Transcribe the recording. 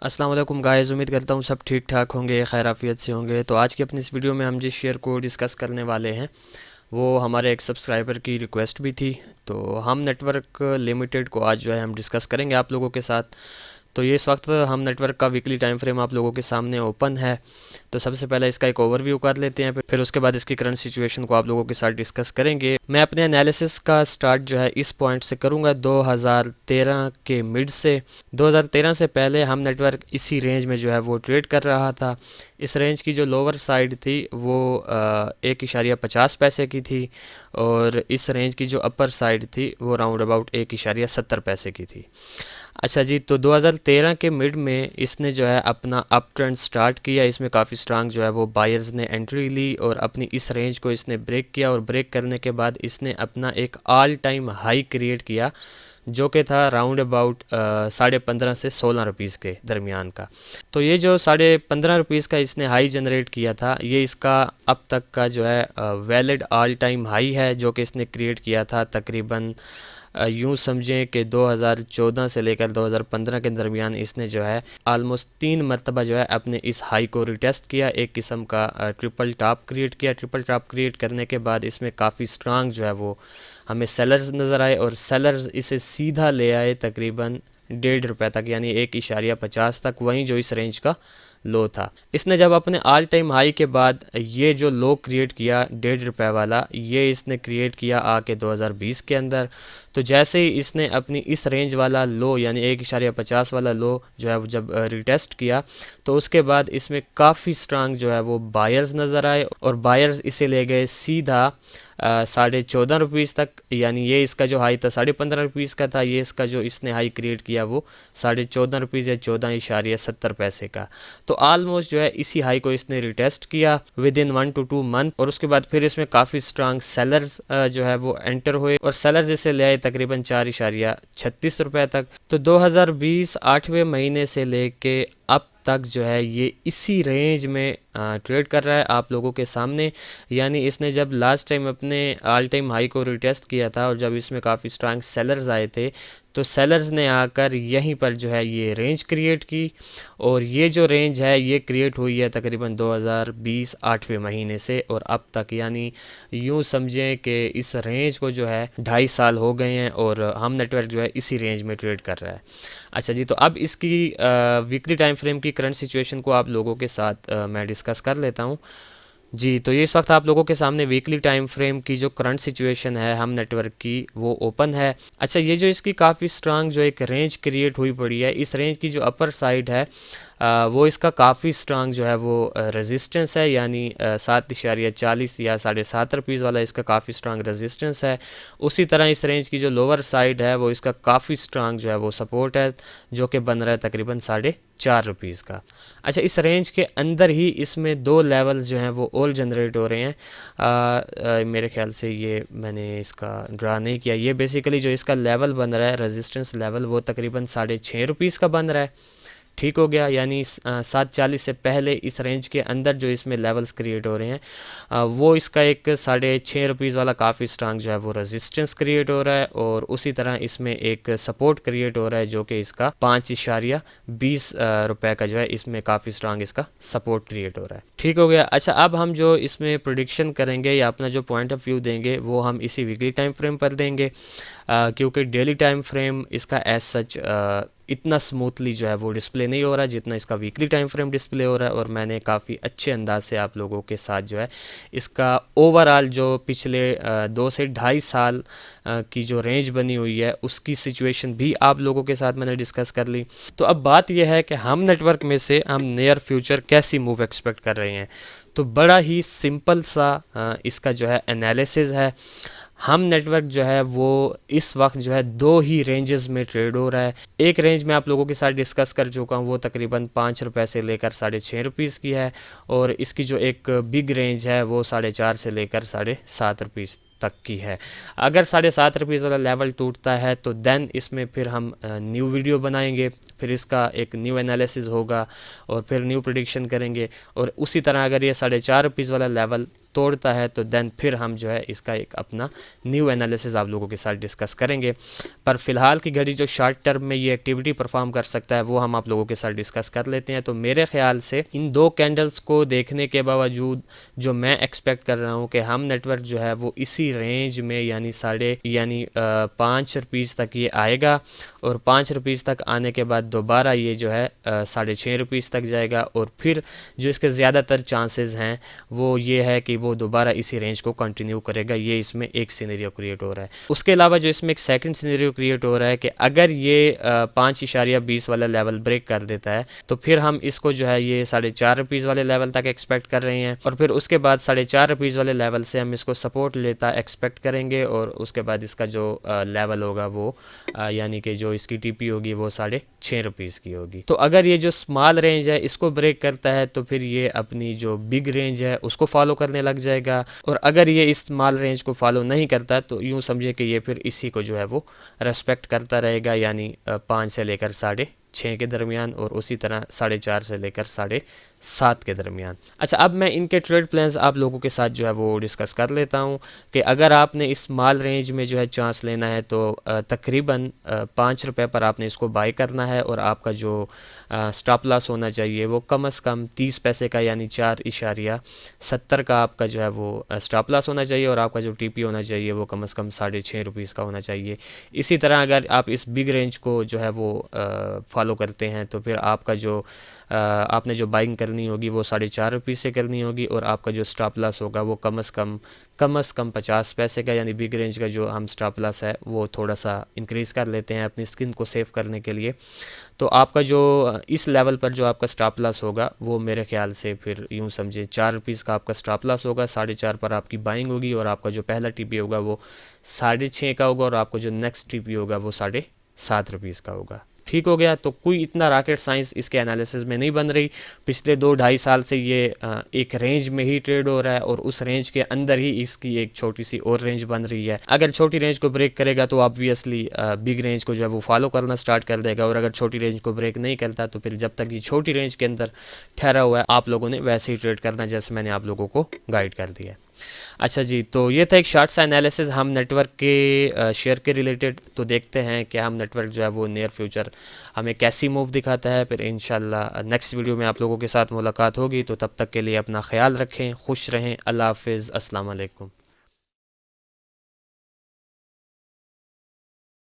अस्सलाम वालेकुम गाइस, उम्मीद करता हूँ सब ठीक ठाक होंगे, खैर आफियत से होंगे। तो आज की अपनी इस वीडियो में हम जिस शेयर को डिस्कस करने वाले हैं वो हमारे एक सब्सक्राइबर की रिक्वेस्ट भी थी। तो हम नेटवर्क लिमिटेड को आज जो है हम डिस्कस करेंगे आप लोगों के साथ। तो ये इस वक्त हम नेटवर्क का वीकली टाइम फ्रेम आप लोगों के सामने ओपन है। तो सबसे पहले इसका एक ओवरव्यू कर लेते हैं, फिर उसके बाद इसकी करंट सिचुएशन को आप लोगों के साथ डिस्कस करेंगे। मैं अपने एनालिसिस का स्टार्ट जो है इस पॉइंट से करूंगा 2013 के मिड से। 2013 से पहले हम नेटवर्क इसी रेंज में जो है वो ट्रेड कर रहा था। इस रेंज की जो लोअर साइड थी वो 1.50 पैसे की थी, और इस रेंज की जो अपर साइड थी वो राउंड अबाउट 1.70 पैसे की थी। अच्छा जी, तो 2013 के मिड में इसने जो है अपना अप ट्रेंड स्टार्ट किया। इसमें काफ़ी स्ट्रांग जो है वो बायर्स ने एंट्री ली और अपनी इस रेंज को इसने ब्रेक किया, और ब्रेक करने के बाद इसने अपना एक ऑल टाइम हाई क्रिएट किया जो कि था राउंड अबाउट 15.5 से 16 रुपीज़ के दरमियान का। तो ये जो 15.5 रुपीज़ का इसने हाई जनरेट किया था, ये इसका अब तक का जो है वैलिड ऑल टाइम हाई है जो कि इसने क्रिएट किया था तकरीबन यूँ समझें कि 2014 से लेकर 2015 के दरमियान इसने जो है आलमोस्ट 3 मरतबा जो है अपने इस हाई को रिटेस्ट किया। एक किस्म का ट्रिपल टॉप क्रिएट किया। ट्रिपल टॉप क्रिएट करने के बाद इसमें काफ़ी स्ट्रांग जो है वो हमें सेलर्स नज़र आए, और सेलर्स इसे सीधा ले आए तकरीबन 1.5 रुपये तक, यानी 1.50 तक, वहीं जो इस रेंज का लो था। इसने जब अपने ऑल टाइम हाई के बाद ये जो लो क्रिएट किया 1.5 रुपये वाला, ये इसने क्रिएट किया आके 2020 के अंदर। तो जैसे ही इसने अपनी इस रेंज वाला लो यानी 1.50 वाला लो जो है जब रिटेस्ट किया, तो उसके बाद इसमें काफ़ी स्ट्रांग जो है वो बायर्स नज़र आए, और बायर्स इसे ले गए सीधा 14.5 रुपीज़ तक। यानी ये इसका जो हाई था 15.5 रुपीज़ का था, ये इसका जो इसने हाई क्रिएट किया वो 14.5 रुपीज़ या 14.70 का। तो ऑलमोस्ट जो है इसी हाई को इसने रिटेस्ट किया विद इन 1 to 2 मंथ, और उसके बाद फिर इसमें काफ़ी स्ट्रांग सेलर्स जो है वो एंटर हुए, और सेलर्स इसे ले आए तकरीबन 4.36 रुपये तक। तो 2020 8वें महीने से लेके अब तक जो है ये इसी रेंज में ट्रेड कर रहा है आप लोगों के सामने। यानी इसने जब लास्ट टाइम अपने ऑल टाइम हाई को रिटेस्ट किया था और जब इसमें काफ़ी स्ट्रांग सेलर्स आए थे, तो सेलर्स ने आकर यहीं पर जो है ये रेंज क्रिएट की, और ये जो रेंज है ये क्रिएट हुई है तकरीबन 2020 8वें महीने से और अब तक। यानी यूँ समझें कि इस रेंज को जो है 2.5 साल हो गए हैं, और हम नेटवर्क जो है इसी रेंज में ट्रेड कर रहा है। अच्छा जी, तो अब इसकी वीकली टाइम फ्रेम की करंट सिचुएशन को आप लोगों के साथ मैं डिस्कस कर लेता हूँ। जी, तो ये इस वक्त आप लोगों के सामने वीकली टाइम फ्रेम की जो करंट सिचुएशन है हम नेटवर्क की वो ओपन है। अच्छा, ये जो इसकी काफ़ी स्ट्रांग जो एक रेंज क्रिएट हुई पड़ी है, इस रेंज की जो अपर साइड है वो इसका काफ़ी स्ट्रांग जो है वो रेजिस्टेंस है। यानी 7.40 या 7.5 रुपीज़ वाला इसका काफ़ी स्ट्रांग रेजिस्टेंस है। उसी तरह इस रेंज की जो लोअर साइड है वो इसका काफ़ी स्ट्रांग जो है वो सपोर्ट है, जो कि बन रहा है तकरीबन 4.5 रुपीज़ का। अच्छा, इस रेंज के अंदर ही इसमें 2 लेवल्स जो हैं वो ऑल जनरेट हो रहे हैं। मेरे ख्याल से ये मैंने इसका ड्रा नहीं किया। ये बेसिकली जो इसका लेवल बन रहा है रेजिस्टेंस लेवल वो तकरीबन 6.5 रुपीज़ का बन रहा है। ठीक हो गया, यानी 7.40 से पहले इस रेंज के अंदर जो इसमें लेवल्स क्रिएट हो रहे हैं वो इसका एक 6.5 रुपीज़ वाला काफ़ी स्ट्रांग जो है वो रेजिस्टेंस क्रिएट हो रहा है, और उसी तरह इसमें एक सपोर्ट क्रिएट हो रहा है जो कि इसका 5.20 रुपये का जो है इसमें काफ़ी स्ट्रांग इसका सपोर्ट क्रिएट हो रहा है। ठीक हो गया। अच्छा, अब हम जो इसमें प्रोडिक्शन करेंगे या अपना जो पॉइंट ऑफ व्यू देंगे वो हम इसी वीकली टाइम फ्रेम पर देंगे, क्योंकि डेली टाइम फ्रेम इसका एज सच इतना स्मूथली जो है वो डिस्प्ले नहीं हो रहा है जितना इसका वीकली टाइम फ्रेम डिस्प्ले हो रहा है। और मैंने काफ़ी अच्छे अंदाज से आप लोगों के साथ जो है इसका ओवरऑल जो पिछले 2 से 2.5 साल की जो रेंज बनी हुई है उसकी सिचुएशन भी आप लोगों के साथ मैंने डिस्कस कर ली। तो अब बात यह है कि हम नेटवर्क में से हम नियर फ्यूचर कैसी मूव एक्सपेक्ट कर रहे हैं। तो बड़ा ही सिंपल सा इसका जो है एनालिसिस है। हम नेटवर्क जो है वो इस वक्त जो है 2 ही रेंजेस में ट्रेड हो रहा है। एक रेंज में आप लोगों के साथ डिस्कस कर चुका हूँ, वो तकरीबन 5 रुपये से लेकर 6.5 रुपीज़ की है, और इसकी जो एक बिग रेंज है वो 4.5 से लेकर 7.5 रुपीज़ तक की है। अगर 7.5 रुपीज़ वाला लेवल टूटता है तो देन इसमें फिर हम न्यू वीडियो बनाएंगे, फिर इसका एक न्यू एनालिसिस होगा और फिर न्यू प्रेडिक्शन करेंगे। और उसी तरह अगर ये 4.5 रुपीज़ वाला लेवल तोड़ता है तो देन फिर हम जो है इसका एक अपना न्यू एनालिसिस आप लोगों के साथ डिस्कस करेंगे। पर फिलहाल की घड़ी जो शॉर्ट टर्म में ये एक्टिविटी परफॉर्म कर सकता है वो हम आप लोगों के साथ डिस्कस कर लेते हैं। तो मेरे ख्याल से इन दो कैंडल्स को देखने के बावजूद जो मैं एक्सपेक्ट कर रहा हूँ कि हम नेटवर्क जो है वो इसी रेंज में यानी 5 रुपीज़ तक ये आएगा और 5 रुपीज़ तक आने के बाद दोबारा ये जो है 6.5 रुपीज़ तक जाएगा और फिर जो इसके ज़्यादातर चांसेस हैं वो ये है कि वो दोबारा इसी रेंज को कंटिन्यू करेगा। ये इसमें एक सिनेरियो क्रिएट हो रहा है। उसके अलावा जो इसमें एक सेकंड सिनेरियो क्रिएट हो रहा है कि अगर ये 5.20 वाला लेवल ब्रेक कर देता है तो फिर हम इसको जो है ये 4.5 रुपीज़ वाले लेवल तक एक्सपेक्ट कर रहे हैं और फिर उसके बाद 4.5 रुपीज़ वाले लेवल से हम इसको सपोर्ट लेता एक्सपेक्ट करेंगे और उसके बाद इसका जो लेवल होगा वो यानी कि जो इसकी टीपी होगी वो 6.5 रुपीज़ की होगी। तो अगर ये जो स्मॉल रेंज है इसको ब्रेक करता है तो फिर ये अपनी जो बिग रेंज है उसको फॉलो करने लग जाएगा और अगर ये इस स्मॉल रेंज को फॉलो नहीं करता तो यूँ समझे कि ये फिर इसी को जो है वो रेस्पेक्ट करता रहेगा यानी 5 से लेकर 6.5 के दरमियान और उसी तरह 4.5 से लेकर 7.5 के दरमियान। अच्छा, अब मैं इनके ट्रेड प्लान्स आप लोगों के साथ जो है वो डिस्कस कर लेता हूँ कि अगर आपने इस स्मॉल रेंज में जो है चांस लेना है तो तकरीबन 5 रुपये पर आपने इसको बाई करना है और आपका जो स्टॉप लॉस होना चाहिए वो कम से कम 30 पैसे का यानी 4.70 का आपका जो है वो स्टॉप लॉस होना चाहिए और आपका जो टीपी होना चाहिए वो कम से कम 6.5 रुपीज़ का होना चाहिए। इसी तरह अगर आप इस बिग रेंज को जो है वो फॉलो करते हैं तो फिर आपका जो आपने जो बाइंग करनी होगी वो 4.5 रुपीज़ से करनी होगी और आपका जो स्टॉप लॉस होगा वो कम से कम 50 पैसे का यानी बिग रेंज का जो हम स्टॉप लॉस है वो थोड़ा सा इंक्रीज़ कर लेते हैं अपनी स्किन को सेव करने के लिए। तो आपका जो इस लेवल पर जो आपका स्टॉप लॉस होगा वो मेरे ख्याल से फिर यूँ समझे 4 रुपीज़ का आपका स्टॉप लॉस होगा, 4.5 पर आपकी बाइंग होगी और आपका जो पहला टीपी होगा वो 6.5 का होगा और आपको जो नेक्स्ट टीपी होगा वो 7.5 का होगा। ठीक हो गया। तो कोई इतना रॉकेट साइंस इसके एनालिसिस में नहीं बन रही। पिछले 2-2.5 साल से ये एक रेंज में ही ट्रेड हो रहा है और उस रेंज के अंदर ही इसकी एक छोटी सी और रेंज बन रही है। अगर छोटी रेंज को ब्रेक करेगा तो ऑब्वियसली बिग रेंज को जो है वो फॉलो करना स्टार्ट कर देगा और अगर छोटी रेंज को ब्रेक नहीं करता तो फिर जब तक ये छोटी रेंज के अंदर ठहरा हुआ है आप लोगों ने वैसे ही ट्रेड करना जैसे मैंने आप लोगों को गाइड कर दिया। अच्छा जी, तो ये था एक शॉर्ट सा एनालिसिस हम नेटवर्क के शेयर के रिलेटेड। तो देखते हैं कि हम नेटवर्क जो है वो नियर फ्यूचर हमें कैसी मूव दिखाता है। फिर इंशाल्लाह नेक्स्ट वीडियो में आप लोगों के साथ मुलाकात होगी। तो तब तक के लिए अपना ख्याल रखें, खुश रहें। अल्लाह हाफिज़, अस्सलाम वालेकुम।